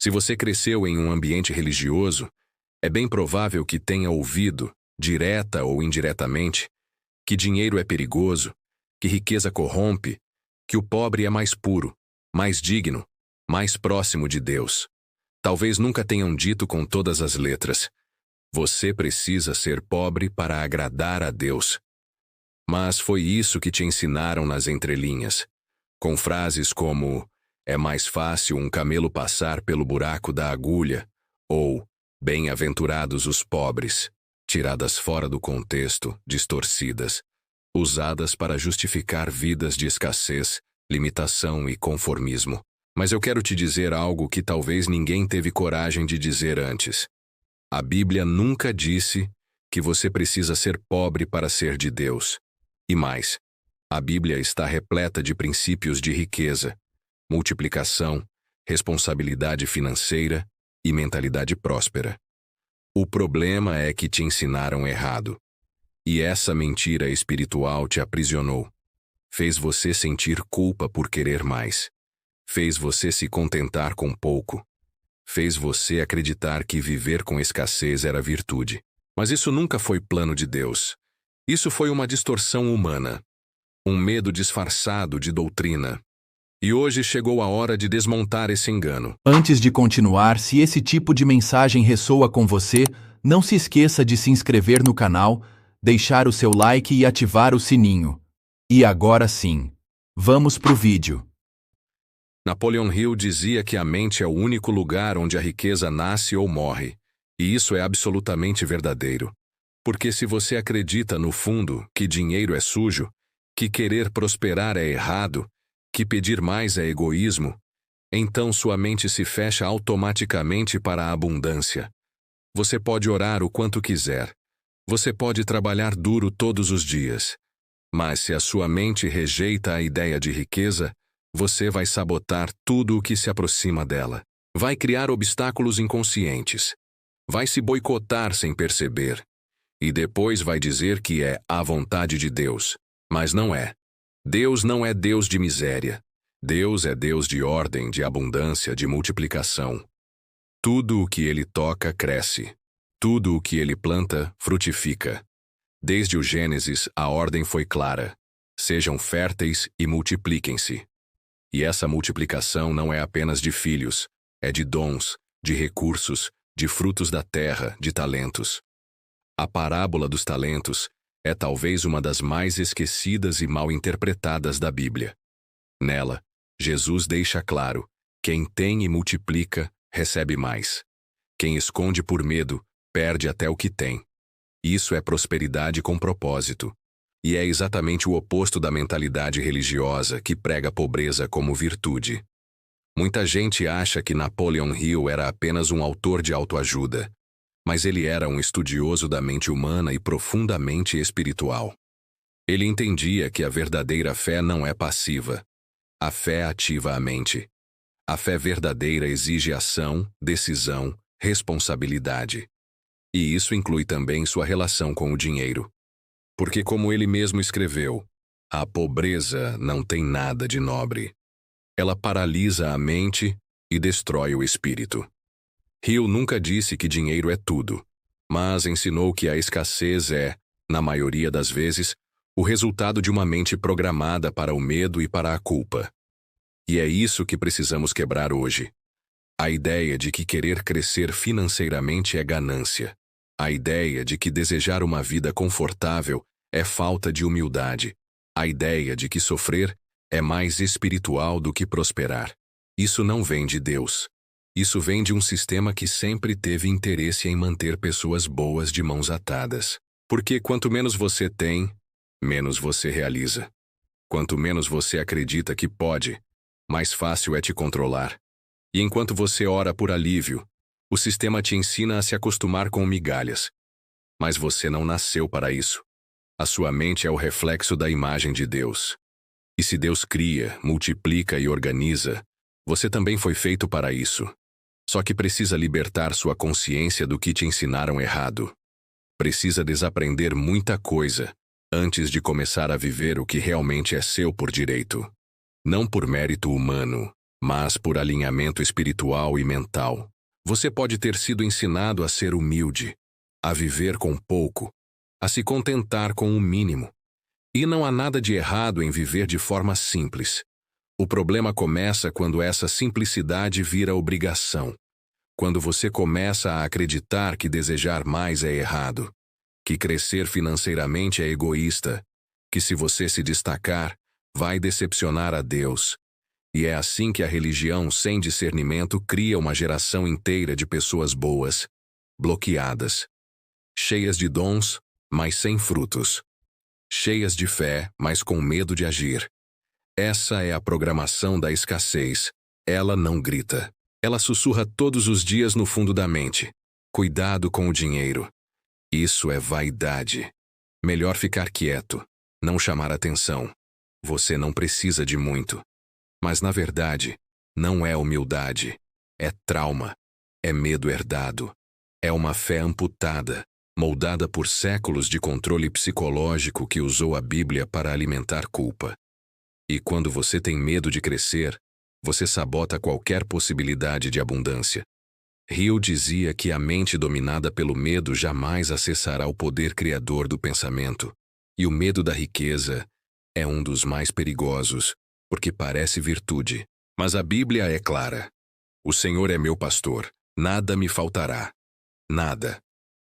Se você cresceu em um ambiente religioso, é bem provável que tenha ouvido, direta ou indiretamente, que dinheiro é perigoso, que riqueza corrompe, que o pobre é mais puro, mais digno, mais próximo de Deus. Talvez nunca tenham dito com todas as letras: você precisa ser pobre para agradar a Deus. Mas foi isso que te ensinaram nas entrelinhas, com frases como: é mais fácil um camelo passar pelo buraco da agulha, ou bem-aventurados os pobres, tiradas fora do contexto, distorcidas, usadas para justificar vidas de escassez, limitação e conformismo. Mas eu quero te dizer algo que talvez ninguém teve coragem de dizer antes. A Bíblia nunca disse que você precisa ser pobre para ser de Deus. E mais, a Bíblia está repleta de princípios de riqueza, multiplicação, responsabilidade financeira e mentalidade próspera. O problema é que te ensinaram errado. E essa mentira espiritual te aprisionou. Fez você sentir culpa por querer mais. Fez você se contentar com pouco. Fez você acreditar que viver com escassez era virtude. Mas isso nunca foi plano de Deus. Isso foi uma distorção humana. Um medo disfarçado de doutrina. E hoje chegou a hora de desmontar esse engano. Antes de continuar, se esse tipo de mensagem ressoa com você, não se esqueça de se inscrever no canal, deixar o seu like e ativar o sininho. E agora sim, vamos pro vídeo. Napoleon Hill dizia que a mente é o único lugar onde a riqueza nasce ou morre. E isso é absolutamente verdadeiro. Porque se você acredita, no fundo, que dinheiro é sujo, que querer prosperar é errado, que pedir mais é egoísmo, então sua mente se fecha automaticamente para a abundância. Você pode orar o quanto quiser. Você pode trabalhar duro todos os dias. Mas se a sua mente rejeita a ideia de riqueza, você vai sabotar tudo o que se aproxima dela. Vai criar obstáculos inconscientes. Vai se boicotar sem perceber. E depois vai dizer que é a vontade de Deus. Mas não é. Deus não é Deus de miséria. Deus é Deus de ordem, de abundância, de multiplicação. Tudo o que Ele toca cresce. Tudo o que Ele planta frutifica. Desde o Gênesis, a ordem foi clara. Sejam férteis e multipliquem-se. E essa multiplicação não é apenas de filhos, é de dons, de recursos, de frutos da terra, de talentos. A parábola dos talentos é talvez uma das mais esquecidas e mal interpretadas da Bíblia. Nela, Jesus deixa claro: quem tem e multiplica, recebe mais. Quem esconde por medo, perde até o que tem. Isso é prosperidade com propósito. E é exatamente o oposto da mentalidade religiosa que prega a pobreza como virtude. Muita gente acha que Napoleon Hill era apenas um autor de autoajuda, mas ele era um estudioso da mente humana e profundamente espiritual. Ele entendia que a verdadeira fé não é passiva. A fé ativa a mente. A fé verdadeira exige ação, decisão, responsabilidade. E isso inclui também sua relação com o dinheiro. Porque, como ele mesmo escreveu, a pobreza não tem nada de nobre. Ela paralisa a mente e destrói o espírito. Hill nunca disse que dinheiro é tudo, mas ensinou que a escassez é, na maioria das vezes, o resultado de uma mente programada para o medo e para a culpa. E é isso que precisamos quebrar hoje. A ideia de que querer crescer financeiramente é ganância. A ideia de que desejar uma vida confortável é falta de humildade. A ideia de que sofrer é mais espiritual do que prosperar. Isso não vem de Deus. Isso vem de um sistema que sempre teve interesse em manter pessoas boas de mãos atadas. Porque quanto menos você tem, menos você realiza. Quanto menos você acredita que pode, mais fácil é te controlar. E enquanto você ora por alívio, o sistema te ensina a se acostumar com migalhas. Mas você não nasceu para isso. A sua mente é o reflexo da imagem de Deus. E se Deus cria, multiplica e organiza, você também foi feito para isso. Só que precisa libertar sua consciência do que te ensinaram errado. Precisa desaprender muita coisa antes de começar a viver o que realmente é seu por direito. Não por mérito humano, mas por alinhamento espiritual e mental. Você pode ter sido ensinado a ser humilde, a viver com pouco, a se contentar com o mínimo. E não há nada de errado em viver de forma simples. O problema começa quando essa simplicidade vira obrigação. Quando você começa a acreditar que desejar mais é errado, que crescer financeiramente é egoísta, que se você se destacar, vai decepcionar a Deus. E é assim que a religião sem discernimento cria uma geração inteira de pessoas boas, bloqueadas, cheias de dons, mas sem frutos, cheias de fé, mas com medo de agir. Essa é a programação da escassez. Ela não grita. Ela sussurra todos os dias no fundo da mente. Cuidado com o dinheiro. Isso é vaidade. Melhor ficar quieto, não chamar atenção. Você não precisa de muito. Mas, na verdade, não é humildade. É trauma. É medo herdado. É uma fé amputada, moldada por séculos de controle psicológico que usou a Bíblia para alimentar culpa. E quando você tem medo de crescer, você sabota qualquer possibilidade de abundância. Hill dizia que a mente dominada pelo medo jamais acessará o poder criador do pensamento. E o medo da riqueza é um dos mais perigosos, porque parece virtude. Mas a Bíblia é clara. O Senhor é meu pastor, nada me faltará. Nada.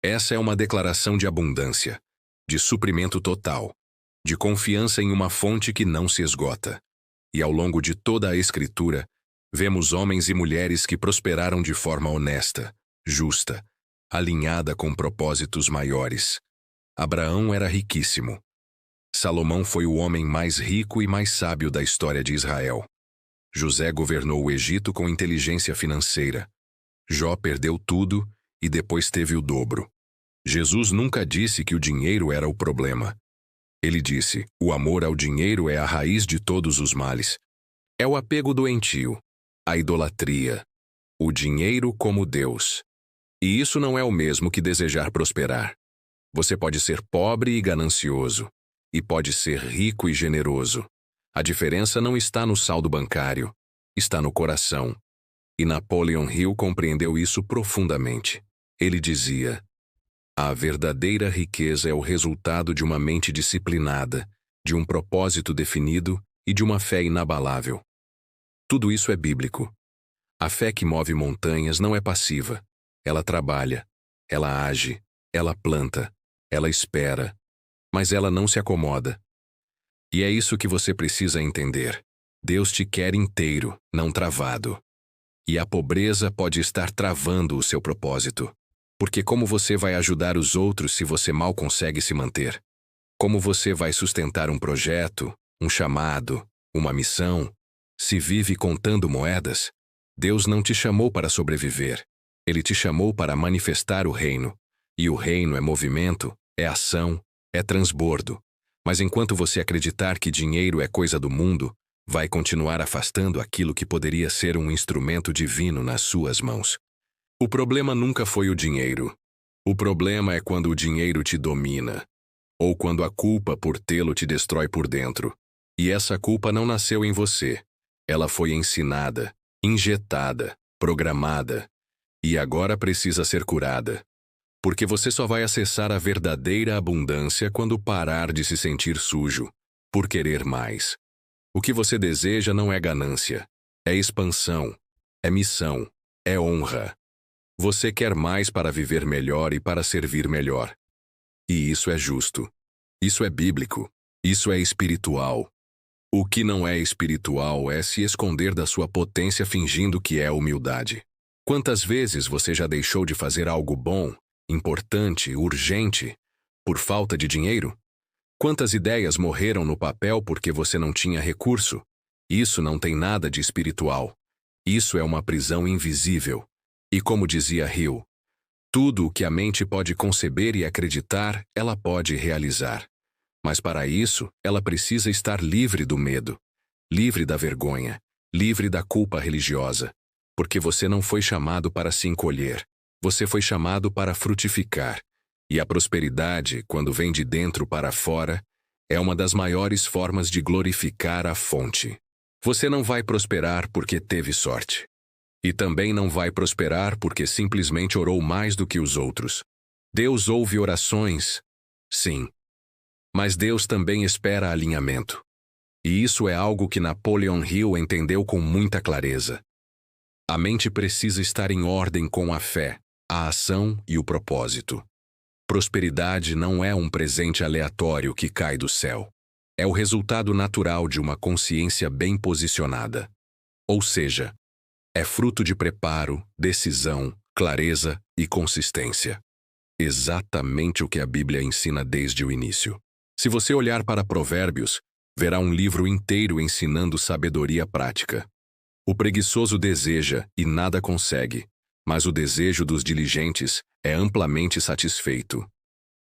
Essa é uma declaração de abundância, de suprimento total, de confiança em uma fonte que não se esgota. E ao longo de toda a Escritura, vemos homens e mulheres que prosperaram de forma honesta, justa, alinhada com propósitos maiores. Abraão era riquíssimo. Salomão foi o homem mais rico e mais sábio da história de Israel. José governou o Egito com inteligência financeira. Jó perdeu tudo e depois teve o dobro. Jesus nunca disse que o dinheiro era o problema. Ele disse: o amor ao dinheiro é a raiz de todos os males. É o apego doentio, a idolatria, o dinheiro como Deus. E isso não é o mesmo que desejar prosperar. Você pode ser pobre e ganancioso, e pode ser rico e generoso. A diferença não está no saldo bancário, está no coração. E Napoleon Hill compreendeu isso profundamente. Ele dizia: a verdadeira riqueza é o resultado de uma mente disciplinada, de um propósito definido e de uma fé inabalável. Tudo isso é bíblico. A fé que move montanhas não é passiva. Ela trabalha, ela age, ela planta, ela espera, mas ela não se acomoda. E é isso que você precisa entender. Deus te quer inteiro, não travado. E a pobreza pode estar travando o seu propósito. Porque como você vai ajudar os outros se você mal consegue se manter? Como você vai sustentar um projeto, um chamado, uma missão, se vive contando moedas? Deus não te chamou para sobreviver. Ele te chamou para manifestar o reino. E o reino é movimento, é ação, é transbordo. Mas enquanto você acreditar que dinheiro é coisa do mundo, vai continuar afastando aquilo que poderia ser um instrumento divino nas suas mãos. O problema nunca foi o dinheiro. O problema é quando o dinheiro te domina, ou quando a culpa por tê-lo te destrói por dentro. E essa culpa não nasceu em você. Ela foi ensinada, injetada, programada, e agora precisa ser curada. Porque você só vai acessar a verdadeira abundância quando parar de se sentir sujo, por querer mais. O que você deseja não é ganância, é expansão, é missão, é honra. Você quer mais para viver melhor e para servir melhor. E isso é justo. Isso é bíblico. Isso é espiritual. O que não é espiritual é se esconder da sua potência fingindo que é humildade. Quantas vezes você já deixou de fazer algo bom, importante, urgente, por falta de dinheiro? Quantas ideias morreram no papel porque você não tinha recurso? Isso não tem nada de espiritual. Isso é uma prisão invisível. E como dizia Hill, tudo o que a mente pode conceber e acreditar, ela pode realizar. Mas para isso, ela precisa estar livre do medo, livre da vergonha, livre da culpa religiosa. Porque você não foi chamado para se encolher, você foi chamado para frutificar. E a prosperidade, quando vem de dentro para fora, é uma das maiores formas de glorificar a fonte. Você não vai prosperar porque teve sorte. E também não vai prosperar porque simplesmente orou mais do que os outros. Deus ouve orações, sim. Mas Deus também espera alinhamento. E isso é algo que Napoleon Hill entendeu com muita clareza. A mente precisa estar em ordem com a fé, a ação e o propósito. Prosperidade não é um presente aleatório que cai do céu. É o resultado natural de uma consciência bem posicionada. Ou seja, é fruto de preparo, decisão, clareza e consistência. Exatamente o que a Bíblia ensina desde o início. Se você olhar para Provérbios, verá um livro inteiro ensinando sabedoria prática. O preguiçoso deseja e nada consegue, mas o desejo dos diligentes é amplamente satisfeito.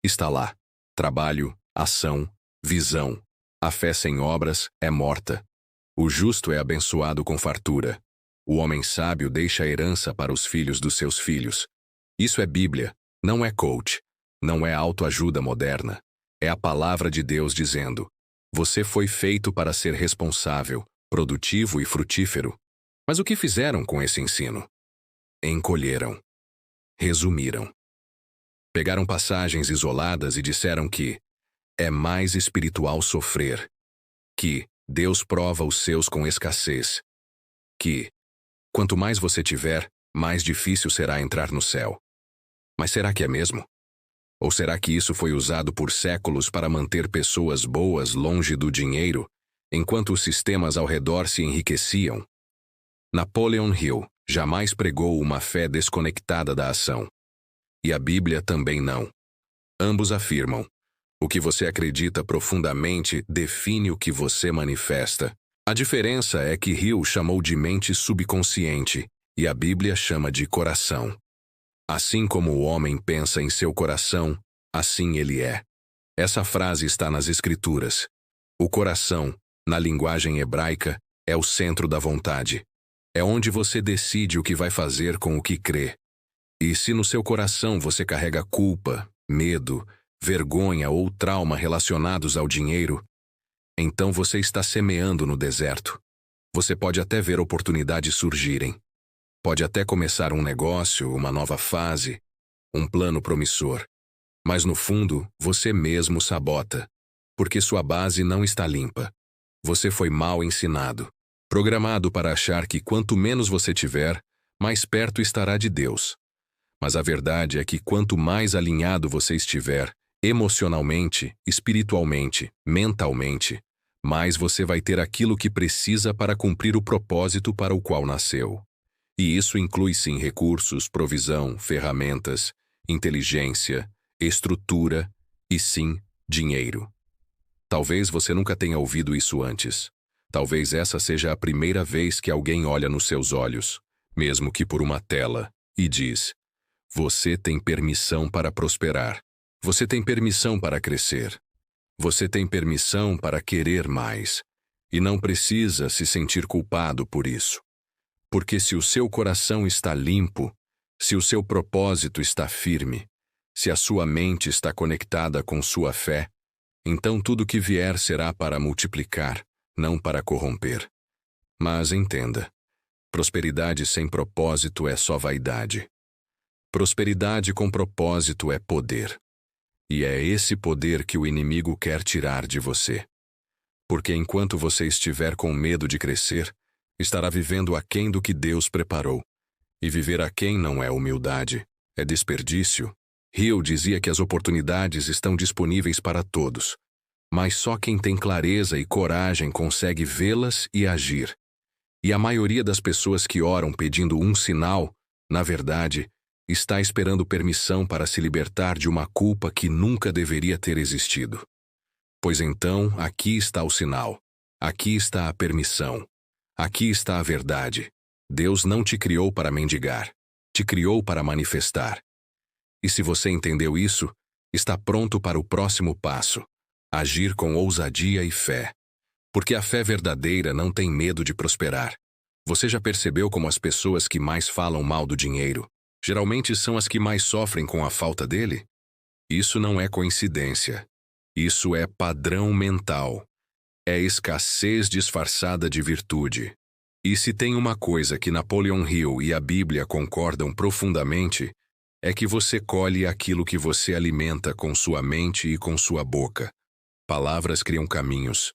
Está lá: trabalho, ação, visão. A fé sem obras é morta. O justo é abençoado com fartura. O homem sábio deixa a herança para os filhos dos seus filhos. Isso é Bíblia, não é coach, não é autoajuda moderna. É a palavra de Deus dizendo: você foi feito para ser responsável, produtivo e frutífero. Mas o que fizeram com esse ensino? Encolheram. Resumiram. Pegaram passagens isoladas e disseram que é mais espiritual sofrer, que Deus prova os seus com escassez, que quanto mais você tiver, mais difícil será entrar no céu. Mas será que é mesmo? Ou será que isso foi usado por séculos para manter pessoas boas longe do dinheiro, enquanto os sistemas ao redor se enriqueciam? Napoleon Hill jamais pregou uma fé desconectada da ação. E a Bíblia também não. Ambos afirmam: o que você acredita profundamente define o que você manifesta. A diferença é que Hill chamou de mente subconsciente e a Bíblia chama de coração. Assim como o homem pensa em seu coração, assim ele é. Essa frase está nas Escrituras. O coração, na linguagem hebraica, é o centro da vontade. É onde você decide o que vai fazer com o que crê. E se no seu coração você carrega culpa, medo, vergonha ou trauma relacionados ao dinheiro, então você está semeando no deserto. Você pode até ver oportunidades surgirem. Pode até começar um negócio, uma nova fase, um plano promissor. Mas no fundo, você mesmo sabota, porque sua base não está limpa. Você foi mal ensinado, programado para achar que quanto menos você tiver, mais perto estará de Deus. Mas a verdade é que quanto mais alinhado você estiver, emocionalmente, espiritualmente, mentalmente, mais você vai ter aquilo que precisa para cumprir o propósito para o qual nasceu. E isso inclui sim recursos, provisão, ferramentas, inteligência, estrutura e sim, dinheiro. Talvez você nunca tenha ouvido isso antes. Talvez essa seja a primeira vez que alguém olha nos seus olhos, mesmo que por uma tela, e diz: você tem permissão para prosperar. Você tem permissão para crescer. Você tem permissão para querer mais. E não precisa se sentir culpado por isso. Porque se o seu coração está limpo, se o seu propósito está firme, se a sua mente está conectada com sua fé, então tudo que vier será para multiplicar, não para corromper. Mas entenda, prosperidade sem propósito é só vaidade. Prosperidade com propósito é poder. E é esse poder que o inimigo quer tirar de você. Porque enquanto você estiver com medo de crescer, estará vivendo aquém do que Deus preparou. E viver aquém não é humildade, é desperdício. Hill dizia que as oportunidades estão disponíveis para todos, mas só quem tem clareza e coragem consegue vê-las e agir. E a maioria das pessoas que oram pedindo um sinal, na verdade, está esperando permissão para se libertar de uma culpa que nunca deveria ter existido. Pois então, aqui está o sinal. Aqui está a permissão. Aqui está a verdade. Deus não te criou para mendigar. Te criou para manifestar. E se você entendeu isso, está pronto para o próximo passo. Agir com ousadia e fé. Porque a fé verdadeira não tem medo de prosperar. Você já percebeu como as pessoas que mais falam mal do dinheiro geralmente são as que mais sofrem com a falta dele? Isso não é coincidência. Isso é padrão mental. É escassez disfarçada de virtude. E se tem uma coisa que Napoleon Hill e a Bíblia concordam profundamente, é que você colhe aquilo que você alimenta com sua mente e com sua boca. Palavras criam caminhos.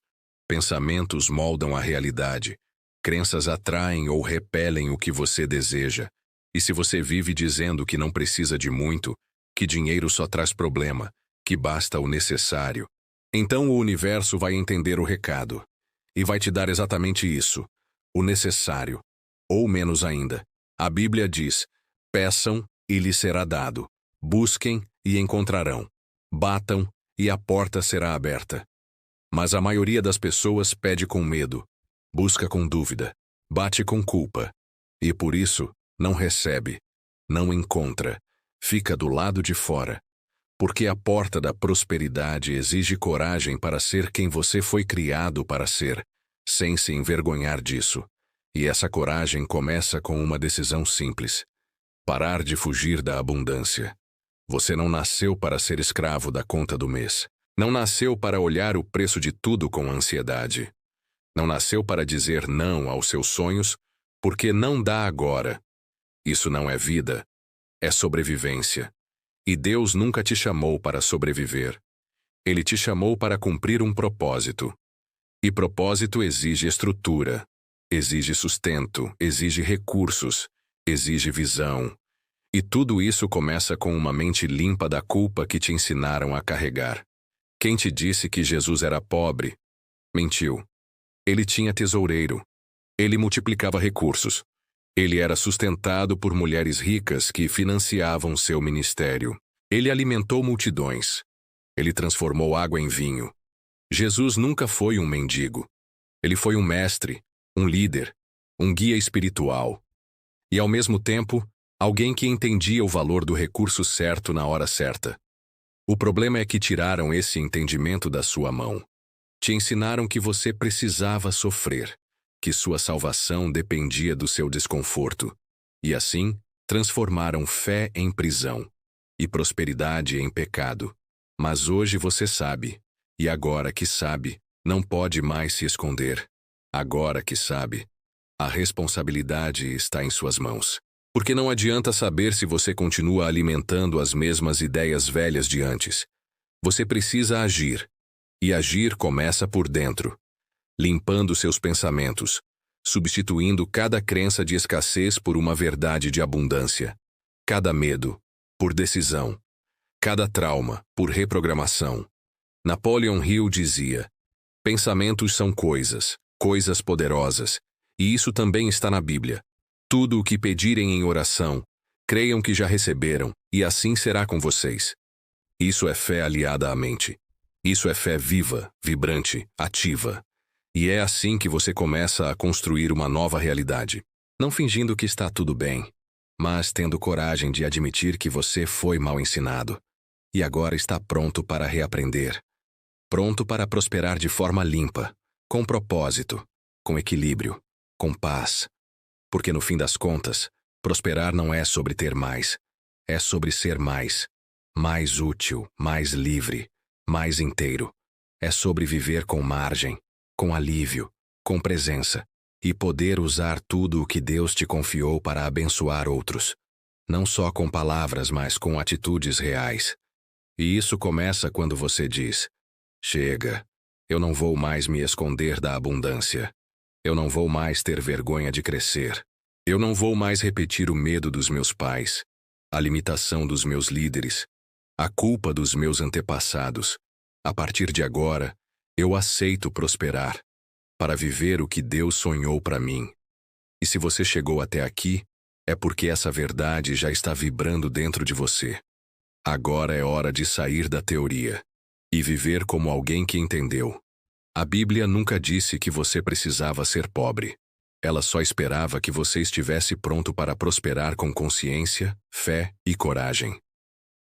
Pensamentos moldam a realidade. Crenças atraem ou repelem o que você deseja. E se você vive dizendo que não precisa de muito, que dinheiro só traz problema, que basta o necessário, então o universo vai entender o recado. E vai te dar exatamente isso, o necessário. Ou menos ainda. A Bíblia diz: peçam e lhes será dado. Busquem e encontrarão. Batam e a porta será aberta. Mas a maioria das pessoas pede com medo, busca com dúvida, bate com culpa. E por isso, não recebe, não encontra, fica do lado de fora. Porque a porta da prosperidade exige coragem para ser quem você foi criado para ser, sem se envergonhar disso. E essa coragem começa com uma decisão simples: parar de fugir da abundância. Você não nasceu para ser escravo da conta do mês. Não nasceu para olhar o preço de tudo com ansiedade. Não nasceu para dizer não aos seus sonhos, porque não dá agora. Isso não é vida, é sobrevivência. E Deus nunca te chamou para sobreviver. Ele te chamou para cumprir um propósito. E propósito exige estrutura, exige sustento, exige recursos, exige visão. E tudo isso começa com uma mente limpa da culpa que te ensinaram a carregar. Quem te disse que Jesus era pobre? Mentiu. Ele tinha tesoureiro. Ele multiplicava recursos. Ele era sustentado por mulheres ricas que financiavam seu ministério. Ele alimentou multidões. Ele transformou água em vinho. Jesus nunca foi um mendigo. Ele foi um mestre, um líder, um guia espiritual. E, ao mesmo tempo, alguém que entendia o valor do recurso certo na hora certa. O problema é que tiraram esse entendimento da sua mão. Te ensinaram que você precisava sofrer, que sua salvação dependia do seu desconforto. E assim, transformaram fé em prisão e prosperidade em pecado. Mas hoje você sabe, e agora que sabe, não pode mais se esconder. Agora que sabe, a responsabilidade está em suas mãos. Porque não adianta saber se você continua alimentando as mesmas ideias velhas de antes. Você precisa agir. E agir começa por dentro, limpando seus pensamentos, substituindo cada crença de escassez por uma verdade de abundância, cada medo por decisão, cada trauma por reprogramação. Napoleon Hill dizia: pensamentos são coisas, coisas poderosas, e isso também está na Bíblia. Tudo o que pedirem em oração, creiam que já receberam, e assim será com vocês. Isso é fé aliada à mente. Isso é fé viva, vibrante, ativa. E é assim que você começa a construir uma nova realidade. Não fingindo que está tudo bem, mas tendo coragem de admitir que você foi mal ensinado. E agora está pronto para reaprender. Pronto para prosperar de forma limpa, com propósito, com equilíbrio, com paz. Porque no fim das contas, prosperar não é sobre ter mais. É sobre ser mais. Mais útil, mais livre, mais inteiro. É sobre viver com margem, com alívio, com presença. E poder usar tudo o que Deus te confiou para abençoar outros. Não só com palavras, mas com atitudes reais. E isso começa quando você diz: chega, eu não vou mais me esconder da abundância. Eu não vou mais ter vergonha de crescer. Eu não vou mais repetir o medo dos meus pais, a limitação dos meus líderes, a culpa dos meus antepassados. A partir de agora, eu aceito prosperar, para viver o que Deus sonhou para mim. E se você chegou até aqui, é porque essa verdade já está vibrando dentro de você. Agora é hora de sair da teoria e viver como alguém que entendeu. A Bíblia nunca disse que você precisava ser pobre. Ela só esperava que você estivesse pronto para prosperar com consciência, fé e coragem.